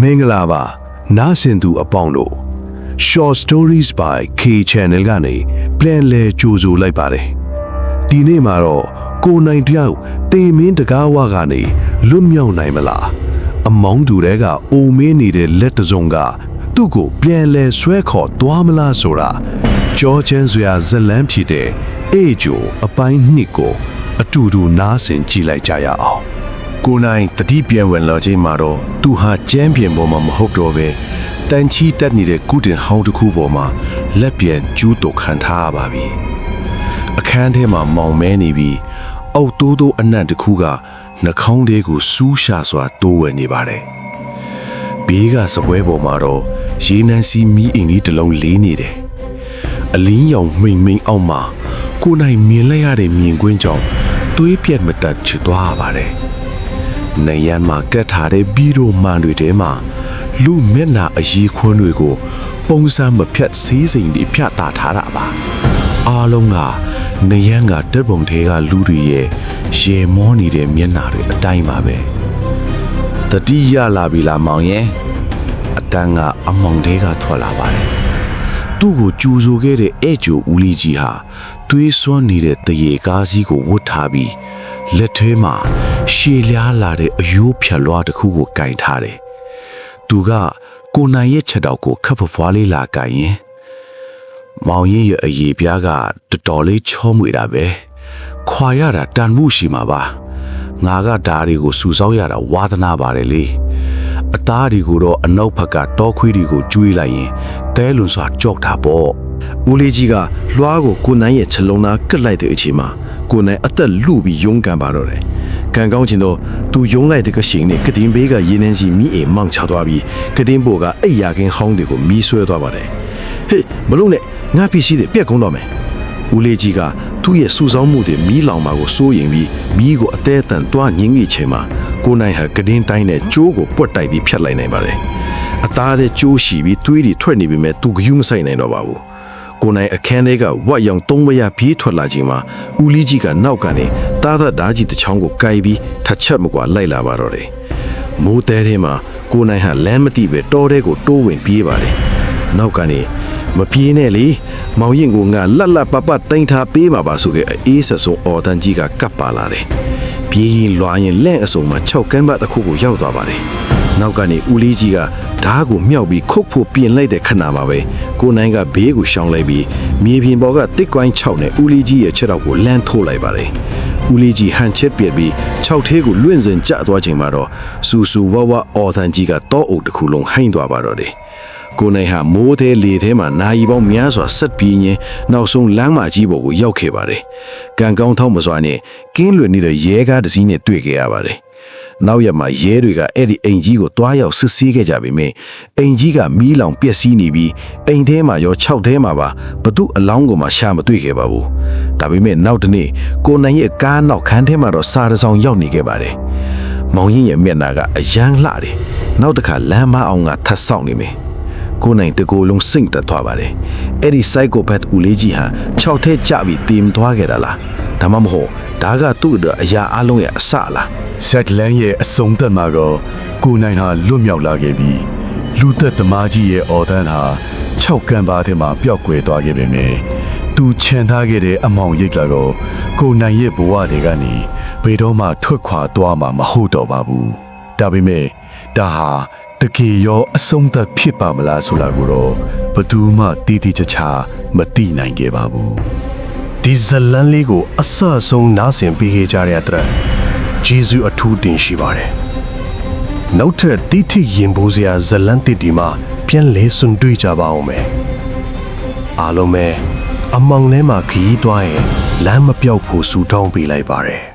မင်္ဂလာပါနားဆင်သူအပေါင်းတို့ Short Stories by K Channel ကနေပြန်လည်ကြိုဆိုလိုက်ပါတယ်ဒီနေ့မှာတော့ကိုနိုင်တယောက်တေမင်းတကားဝကနေလွတ်မြောက်နိုင်မလားအမောင်းသူတွေကအိုမင်းနေတဲ့လက်တစုံကသူ့ကိုပြန်လည်ဆွဲခေါ်သွားမလားဆိုတာကြောချမ်းစွာဇလန်းဖြစ်တဲ့အေဂျိုအပိုင်းနှစ်ကိုအတူတူနားဆင်ကြည့်လိုက်ကြရအောင်ကိုနိုင်တတိပြန်ဝင်လာချိန်မှာတော့သူဟာကျမ်းပြင်ပေါ်မှာမဟုတ်တော့ပဲတန်ချီတက်နေတဲ့ကုတင်ဟောင်းတစ်ခုပေါ်မှာလက်ပြန်ကျူးတုတ်ခံထားရပါပြီအခန်းထဲမှာမောင်မဲနေပြီးအုတ်တိုးတိုးအနံ့တစ်ခုကနှာခေါင်းလေးကိုစူးရှာစွာတိုးဝဲနေပါတယ်ဘေးကစပွဲပေါ်မှာတော့ရေနံစီမီးအိမ်လေးတစ်လုံးလေးနေတယ်အလင်းရောင်မှိန်မှိန်အောက်မှာကိုနိုင်မြင်လိုက်ရတဲ့မြင်ကွင်းကြောင့်သွေးပြက်မတက်ချသွားပါတယ်နေရန်မှာကတ်ထားတဲ့ဘီရိုမန်တွေထဲမှာလူမျက်နှာအရေးခွန်းတွေကိုပုံစံမဖြတ်ဆေးစိမ်တွေဖြတ်တာထားတာပါအားလုံးကနေရန်ကတက်ပုံထဲကလူတွေရဲ့ရေမောနေတဲ့မျက်နှာတွေအတိုင်းပါပဲတတိယလာပြီလားမောင်ရဲ့အတန်းကအမောင်တွေကထွက်လာပါတယ်သူ့ကိုကြူဆိုခဲ့တဲ့အဲ့ကျိုဦးလီကြီးဟာသွေးစွန်းနေတဲ့တရေကားစီးကိုဝတ်ထားပြီးလက်ထဲမှာရှည်လျားလာတဲ့အယိုးဖြတ်လွှားတစ်ခုကိုကင်ထားတယ်။သူကကိုနိုင်ရဲ့ချက်တော့ကိုခပ်ဖွားလေးလာကင်ရင်မောင်ရဲ့အရေးပြားကတော်တော်လေးချောမွေတာပဲ။ခွာရတာတန်မှုရှိမှာပါ။ငါကဓာရီကိုစူဆောက်ရတာဝါသနာပါတယ်လေ။အသားတွေကိုတော့အနောက်ဘက်ကတောခွေးတွေကိုကျွေးလိုက်ရင်တဲလွန်စွာကြောက်တာပေါ့။ဦးလေးကြီးကလွှားကိုကိုနိုင်ရဲ့ခြေလုံးသားကတ်လိုက်တဲ့အချိန်မှာကိုနိုင်အသက်လူပြီးယုံကန်ပါတော့တယ်။ကံကောင်းချင်တော့သူယုံလိုက်တဲ့ကရှင်နဲ့ကတင်ဘေးကရေနှင်းစီမိအိမ်မောင်းချသွားပြီးကတင်ဘိုကအိယာကင်းဟောင်းတွေကိုမီးဆွဲသွားပါတယ်။ဟေးမလို့နဲ့ငါပစ္စည်းတွေပြက်ကုန်တော့မယ်။ဦးလေးကြီးကသူ့ရဲ့စူဆောင်းမှုတွေမီးလောင်မှာကိုစိုးရင်ပြီးမီးကိုအသေးအတန်တွားငင်းငိချိန်မှာကိုနိုင်ဟာကတင်တိုင်းနဲ့ကျိုးကိုပွတ်တိုက်ပြီးဖြတ်လိုက်နိုင်ပါတယ်။အသားတဲ့ကျိုးရှိပြီးသွေးတွေထွက်နေပြီမဲ့သူကယူမဆိုင်နိုင်တော့ပါဘူး။ကိုနိုင်အခန်းထဲကဝတ်ရောင်သုံးမရပြေးထွက်လာချိန်မှာဦးလီကြီးကနောက်ကနေတားဓာကြီးတစ်ချောင်းကိုကိုက်ပြီးထက်ချက်မကွာလိုက်လာပါတော့တယ်။မိုးတဲထဲမှာကိုနိုင်ဟာလမ်းမသိပဲတောထဲကိုတိုးဝင်ပြေးပါတယ်။နောက်ကနေမပြေးနဲ့လေမောင်ရင်ကိုငါလတ်လတ်ပပတင်ထားပေးမှာပါဆိုခဲ့အေးဆက်ဆုံးအော်တန်ကြီးကကပ်ပါလာတယ်။ပြေးရင်လွာရင်လက်အစုံမှာ6ကန်းပတ်တစ်ခုကိုရောက်သွားပါတယ်။နောက်ကနေဦးလေးကြီးကဓားကိုမြောက်ပြီးခုတ်ဖို့ပြင်လိုက်တဲ့ခဏမှာပဲကိုနိုင်ကဘေးကိုရှောင်လိုက်ပြီးမြေပြင်ပေါ်ကတစ်ကွိုင်း6နဲ့ဦးလေးကြီးရဲ့ခြေထောက်ကိုလမ်းထိုးလိုက်ပါတယ်။ဦးလေးကြီးဟန်ချက်ပြက်ပြီး6သေးကိုလွင့်စင်ကျသွားချိန်မှာတော့စူစူဝဝအော်သန်ကြီးကတောအုပ်တစ်ခုလုံးဟိုင်းသွားပါတော့တယ်။ကိုနိုင်ဟာမိုးသေးလေထဲမှာနာရီပေါင်းများစွာဆက်ပြေးရင်းနောက်ဆုံးလမ်းမကြီးပေါ်ကိုရောက်ခဲ့ပါတယ်။ကံကောင်းထောက်မစွာနဲ့ကင်းလွင်နေတဲ့ရဲကားတစ်စီးနဲ့တွေ့ခဲ့ရပါတယ်။နောက်ရမှာရဲတွေကအဲ့ဒီအိမ်ကြီးကိုတွားရောက်စစ်ဆေးခဲ့ကြပေမယ့်အိမ်ကြီးကမီးလောင်ပျက်စီးနေပြီးအိမ်ထဲမှာရော6ထဲမှာပါဘသူအလောင်းကိုမှရှာမတွေ့ခဲ့ပါဘူး။ဒါပေမဲ့နောက်တနေ့ကိုနိုင်ရဲ့ကားနောက်ခန်းထဲမှာတော့စာတစောင်ရောက်နေခဲ့ပါတယ်။မောင်ရင်ရဲ့မျက်နှာကအယမ်းလှတယ်။နောက်တစ်ခါလမ်းမအောင်ကထပ်ဆောင်နေမယ်။ကိုနိုင်တကူလုံးစိတ်တက်သွားပါတယ်။အဲ့ဒီ psychopath ဦးလေးကြီးဟာ6ထဲကျပြီးတင်သွားခဲ့တာလား။ဒါမှမဟုတ်ဒါကသူ့အတွက်အရာအလုံးရဲ့အစလား။ဆက်လန်းရဲ့အစုံသက်မှာကိုနိုင်ဟာလွတ်မြောက်လာခဲ့ပြီးလူသက်သမားကြီးရဲ့အော်တန်းဟာ6ကံပါးထဲမှာပျောက်ကွယ်သွားခဲ့ပေမယ့်သူချန်ထားခဲ့တဲ့အမောင်ရိတ်လာကိုနိုင်ရဲ့ဘဝတွေကနေဘယ်တော့မှထွက်ခွာသွားမှာမဟုတ်တော့ပါဘူး။ဒါပေမဲ့ဒါဟာတကယ်ရောအဆုံးသက်ဖြစ်ပါမလားဆိုတာကိုတော့ဘယ်သူမှတိတိကျကျမသိနိုင်ခဲ့ပါဘူးဒီဇလန်လေးကိုအဆအဆုံးနားဆင်ပေးခဲ့ကြတဲ့အတွက်ဂျေဇုအထူးတင်ရှိပါတယ်နောက်ထပ်တိထိရင်ပိုးစရာဇလန်တစ်ဒီမှာပြန်လဲစွန်တွေ့ကြပါအောင်မယ်အားလုံးပဲအမောင်ထဲမှာခီးသွားရင်လမ်းမပြောက်ဖို့ဆူတောင်းပေးလိုက်ပါတယ်